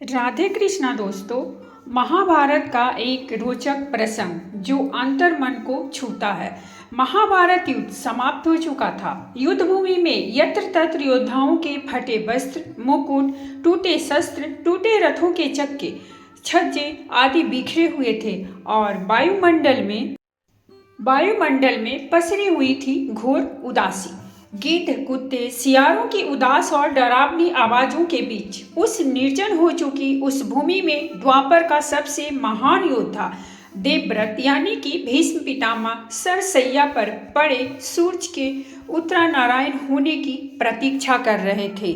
राधे कृष्णा दोस्तों। महाभारत का एक रोचक प्रसंग जो अंतर्मन को छूता है। महाभारत युद्ध समाप्त हो चुका था। युद्ध भूमि में यत्र तत्र योद्धाओं के फटे वस्त्र, मुकुट, टूटे शस्त्र, टूटे रथों के चक्के, छज्जे आदि बिखरे हुए थे और वायुमंडल में पसरी हुई थी घोर उदासी। गिद्ध, कुत्ते, सियारों की उदास और डरावनी आवाजों के बीच उस निर्जन हो चुकी उस भूमि में द्वापर का सबसे महान योद्धा देवव्रत यानी कि भीष्म पितामह सरसैया पर पड़े सूरज के उत्तरानारायण होने की प्रतीक्षा कर रहे थे,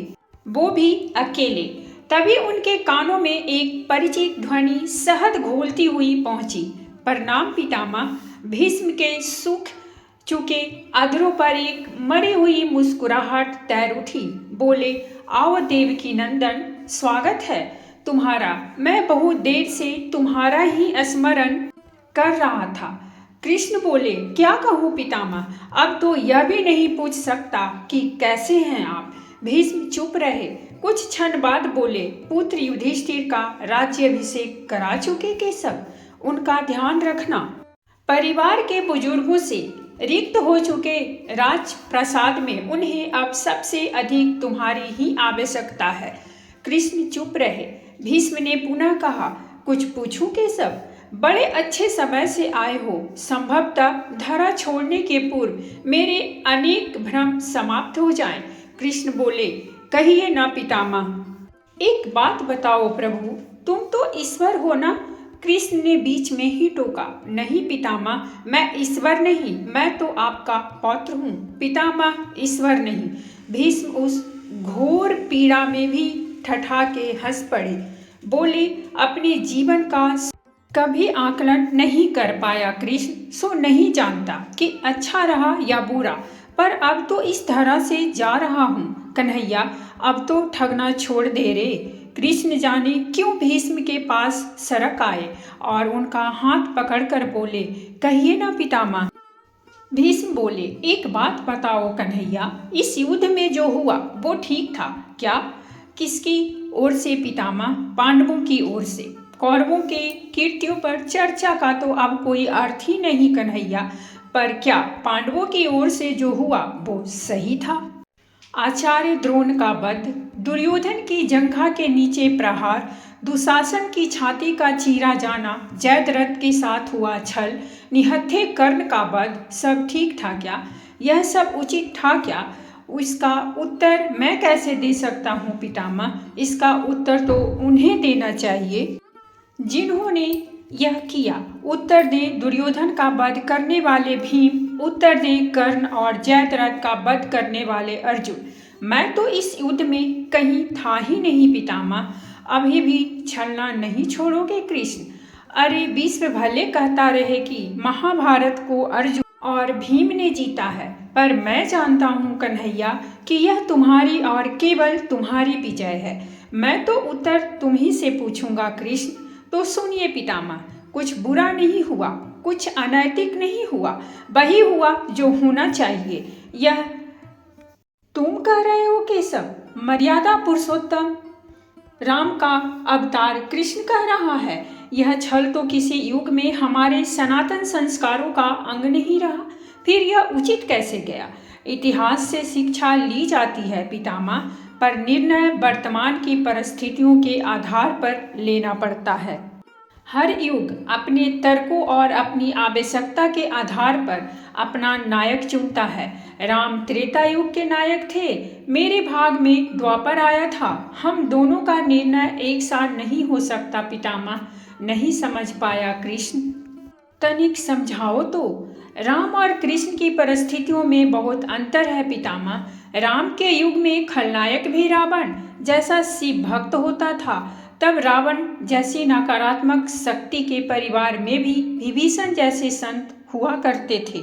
वो भी अकेले। तभी उनके कानों में एक परिचित ध्वनि शहद घोलती हुई पहुंची। प्रणाम पितामह। भीष्म के सूख चुके अधरों पर एक मरी हुई मुस्कुराहट तैर उठी। बोले, आओ देवकी नंदन, स्वागत है तुम्हारा। मैं बहुत देर से तुम्हारा ही स्मरण कर रहा था। कृष्ण बोले, क्या कहूँ पितामह, अब तो यह भी नहीं पूछ सकता कि कैसे हैं आप। भीष्म चुप रहे। कुछ क्षण बाद बोले, पुत्र युधिष्ठिर का राज्याभिषेक करा चुके केशव, उनका ध्यान रखना। परिवार के बुजुर्गों से रिक्त हो चुके राजप्रसाद में उन्हें अब सबसे अधिक तुम्हारी ही आवश्यकता है। कृष्ण चुप रहे। भीष्म ने पुनः कहा, कुछ पूछूं केशव? बड़े अच्छे समय से आए हो। संभवतः धरा छोड़ने के पूर्व मेरे अनेक भ्रम समाप्त हो जाएं। कृष्ण बोले, कहिए ना पितामह। एक बात बताओ प्रभु, तुम तो ईश्वर हो ना? कृष्ण ने बीच में ही टोका। नहीं पितामह, मैं ईश्वर नहीं, मैं तो आपका पौत्र हूँ। पितामह ईश्वर नहीं। भीष्म उस घोर पीड़ा में भी ठठा के हंस पड़े। बोले, अपने जीवन का कभी आकलन नहीं कर पाया कृष्ण, सो नहीं जानता कि अच्छा रहा या बुरा, पर अब तो इस तरह से जा रहा हूँ। कन्हैया, अब तो ठगना छोड़ दे रे। कृष्ण जाने क्यों भीष्म के पास सरक आए और उनका हाथ पकड़कर बोले, कहिए ना पितामह। भीष्म बोले, एक बात बताओ कन्हैया, इस युद्ध में जो हुआ वो ठीक था क्या? किसकी ओर से पितामह? पांडवों की ओर से। कौरवों के कीर्तियों पर चर्चा का तो अब कोई अर्थ ही नहीं कन्हैया, पर क्या पांडवों की ओर से जो हुआ वो सही था? आचार्य द्रोण का वध, दुर्योधन की जंघा के नीचे प्रहार, दुशासन की छाती का चीरा जाना, जयद्रथ के साथ हुआ छल, निहत्थे कर्ण का वध, सब ठीक था क्या? यह सब उचित था क्या? इसका उत्तर मैं कैसे दे सकता हूँ पितामह? इसका उत्तर तो उन्हें देना चाहिए जिन्होंने यह किया। उत्तर दें दुर्योधन का वध करने वाले भीम, उत्तर दें कर्ण और जयद्रथ का वध करने वाले अर्जुन। मैं तो इस युद्ध में कहीं था ही नहीं पितामह। अभी भी छलना नहीं छोड़ोगे कृष्ण? अरे विश्व भले कहता रहे कि महाभारत को अर्जुन और भीम ने जीता है, पर मैं जानता हूँ कन्हैया कि यह तुम्हारी और केवल तुम्हारी विजय है। मैं तो उत्तर तुम्ही से पूछूंगा कृष्ण, तो सुनिए पितामह। कुछ बुरा नहीं हुआ, कुछ अनैतिक नहीं हुआ, वही हुआ जो होना चाहिए। यह तुम कह रहे हो केशव? मर्यादा पुरुषोत्तम राम का अवतार कृष्ण कह रहा है। यह छल तो किसी युग में हमारे सनातन संस्कारों का अंग नहीं रहा, फिर यह उचित कैसे गया? इतिहास से शिक्षा ली जाती है पितामह, पर निर्णय वर्तमान की परिस्थितियों के आधार पर लेना पड़ता है। हर युग अपने तर्कों और अपनी आवश्यकता के आधार पर अपना नायक चुनता है। राम त्रेता युग के नायक थे, मेरे भाग में द्वापर आया था। हम दोनों का निर्णय एक साथ नहीं हो सकता पितामह। नहीं समझ पाया कृष्ण? तनिक समझाओ तो। राम और कृष्ण की परिस्थितियों में बहुत अंतर है पितामह। राम के युग में खलनायक भी रावण जैसा शिव भक्त होता था, तब रावण जैसी नकारात्मक शक्ति के परिवार में भी विभीषण जैसे संत हुआ करते थे।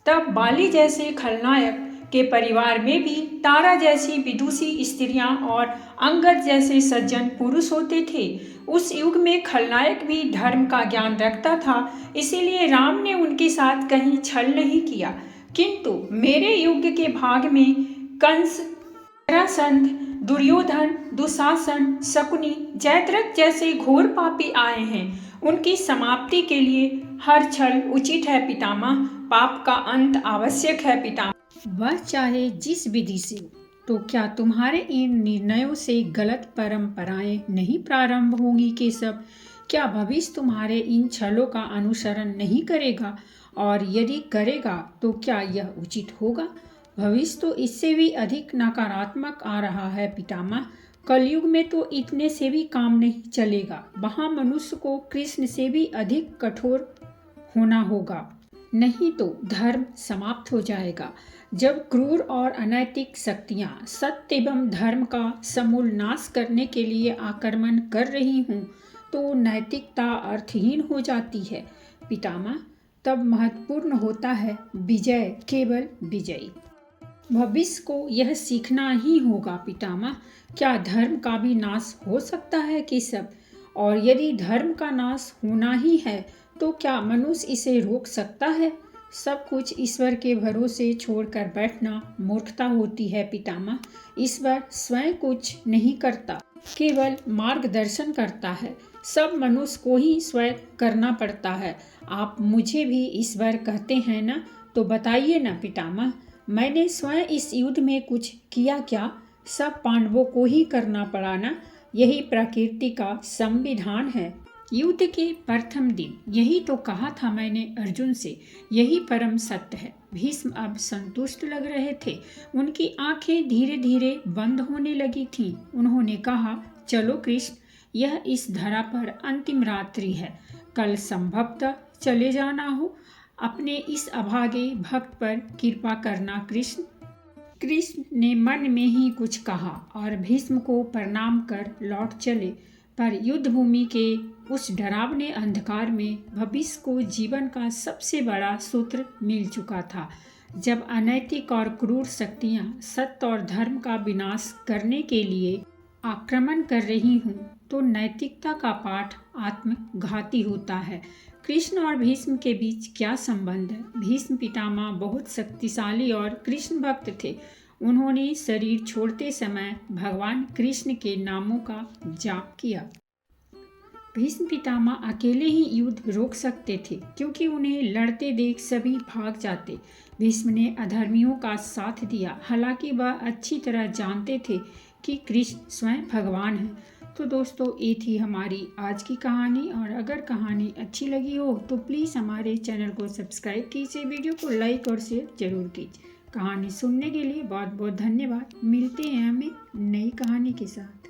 तब बाली जैसे खलनायक के परिवार में भी तारा जैसी विदुषी स्त्रियां और अंगद जैसे सज्जन पुरुष होते थे। उस युग में खलनायक भी धर्म का ज्ञान रखता था, इसीलिए राम ने उनके साथ कहीं छल नहीं किया। किंतु मेरे युग के भाग में कंस, जरासंध, दुर्योधन, दुशासन, शकुनी, जयद्रथ जैसे घोर पापी आए हैं। उनकी समाप्ति के लिए हर छल उचित है पितामह। पाप का अंत आवश्यक है पितामह, वह चाहे जिस विधि से। तो क्या तुम्हारे इन निर्णयों से गलत परंपराएं नहीं प्रारंभ होंगी केशव? क्या भविष्य तुम्हारे इन छलों का अनुसरण नहीं करेगा? और यदि करेगा तो क्या यह उचित होगा? भविष्य तो इससे भी अधिक नकारात्मक आ रहा है पितामह। कलयुग में तो इतने से भी काम नहीं चलेगा। वहाँ मनुष्य को कृष्ण से भी अधिक कठोर होना होगा, नहीं तो धर्म समाप्त हो जाएगा। जब क्रूर और अनैतिक शक्तियाँ सत्य एवं धर्म का समूल नाश करने के लिए आक्रमण कर रही हूँ तो नैतिकता अर्थहीन हो जाती है पितामह। तब महत्वपूर्ण होता है विजय, केवल विजयी। भविष्य को यह सीखना ही होगा पितामह। क्या धर्म का भी नाश हो सकता है केशव? और यदि धर्म का नाश होना ही है तो क्या मनुष्य इसे रोक सकता है? सब कुछ ईश्वर के भरोसे छोड़कर बैठना मूर्खता होती है पितामह। ईश्वर स्वयं कुछ नहीं करता, केवल मार्गदर्शन करता है। सब मनुष्य को ही स्वयं करना पड़ता है। आप मुझे भी ईश्वर कहते हैं ना, तो बताइए ना पितामह, मैंने स्वयं इस युद्ध में कुछ किया क्या? सब पांडवों को ही करना पड़ा ना। यही प्रकृति का संविधान है। युद्ध के प्रथम दिन यही तो कहा था मैंने अर्जुन से, यही परम सत्य है। भीष्म अब संतुष्ट लग रहे थे। उनकी आंखें धीरे धीरे बंद होने लगी थीं। उन्होंने कहा, चलो कृष्ण, यह इस धरा पर अंतिम रात्रि है। कल संभवतः चले जाना हो। अपने इस अभागे भक्त पर कृपा करना कृष्ण। कृष्ण ने मन में ही कुछ कहा और भीष्म को प्रणाम कर लौट चले। पर युद्ध भूमि के उस डरावने अंधकार में भविष्य को जीवन का सबसे बड़ा सूत्र मिल चुका था। जब अनैतिक और क्रूर शक्तियां सत्य और धर्म का विनाश करने के लिए आक्रमण कर रही हूँ तो नैतिकता का पाठ आत्मघाती होता है। कृष्ण और भीष्म के बीच क्या संबंध है? भीष्म पितामह बहुत शक्तिशाली और कृष्ण भक्त थे। उन्होंने शरीर छोड़ते समय भगवान कृष्ण के नामों का जाप किया। भीष्म पितामह अकेले ही युद्ध रोक सकते थे, क्योंकि उन्हें लड़ते देख सभी भाग जाते। भीष्म ने अधर्मियों का साथ दिया, हालांकि वह अच्छी तरह जानते थे कि कृष्ण स्वयं भगवान हैं। तो दोस्तों, ये थी हमारी आज की कहानी। और अगर कहानी अच्छी लगी हो तो प्लीज़ हमारे चैनल को सब्सक्राइब कीजिए, वीडियो को लाइक और शेयर जरूर कीजिए। कहानी सुनने के लिए बहुत बहुत धन्यवाद। मिलते हैं हमें नई कहानी के साथ।